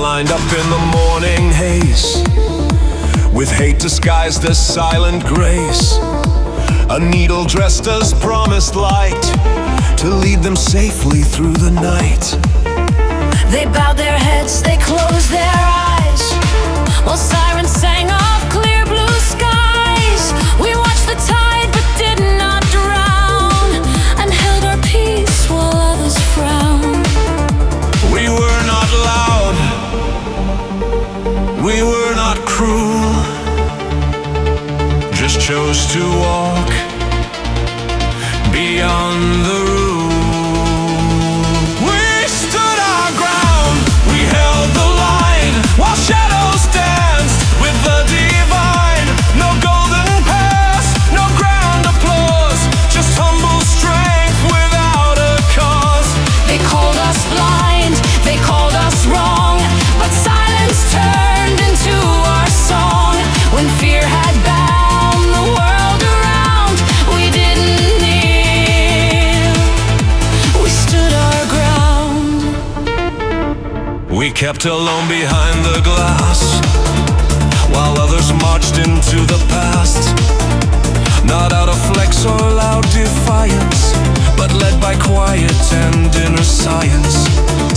lined up in the morning haze, with hate disguised as silent grace. A needle dressed as promised light to lead them safely through the night. They bowed their heads, they closed their eyes, while sirens sang of clear blue skies. We watched the tide but did not drown, and held our peace while others frowned. We were not loud, we were not cruel, just chose to walk beyond the rule. We stood our ground, we held the line, while shadows danced with the divine. No golden pass, no grand applause, just humble strength without a cause. They called us blind, they called us wrong, but silence turned into our song. When fear had bound the world around, we didn't kneel, we stood our ground. We kept alone behind the glass, while others marched into the past. Not out of flex or loud defiance, but led by quiet and inner science.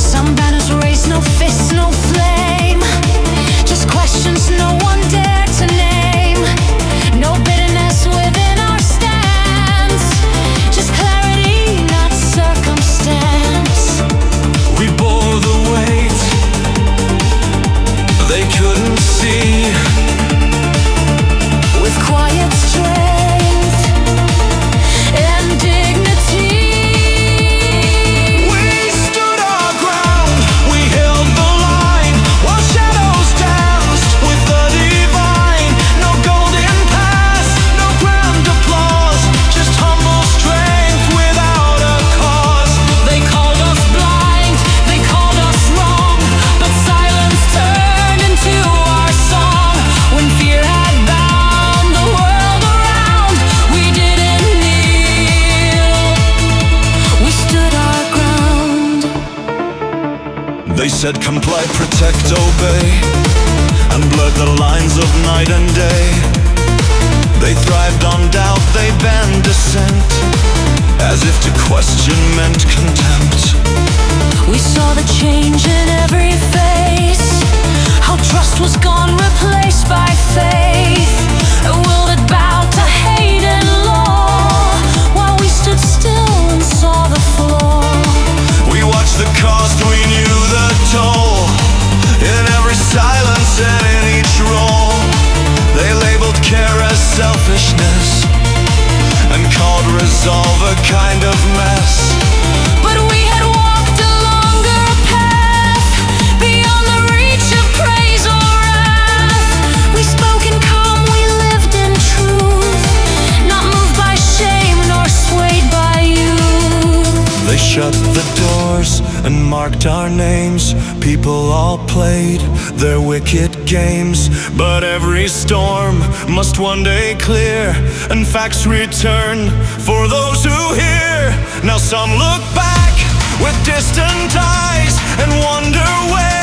Some banners raised, no fists, no flame, just questions no one dared to name. No bitterness within our stance, just clarity, not circumstance. We bore the weight they couldn't see, With quiet strength and dignity. we stood our ground, we held the line, while shadows danced with the divine. No golden pass, no grand applause, just humble strength without a cause. They called us blind, they called us wrong, but silence turned into our song. When fear had bound the world around, we didn't kneel, we stood our ground. They said comply, protect, obey, and blurred the lines of night and day. They thrived on doubt, they banned dissent, as if to question meant contempt. We saw the change in every face, how trust was gone, replaced by faith. A world had bowed to hate and law, while we stood still and saw the flaw. We watched the cost, we knew the toll, in every silence and in each role. They labeled care as selfishness, and called resolve a kind of mess. But we had walked a longer path, beyond the reach of praise or wrath. We spoke in calm, we lived in truth, not moved by shame nor swayed by youth. They shut the doors and marked our names. People all played their wicked games, but every storm must one day clear, and facts return for those who hear. Now some look back with distant eyes and wonder where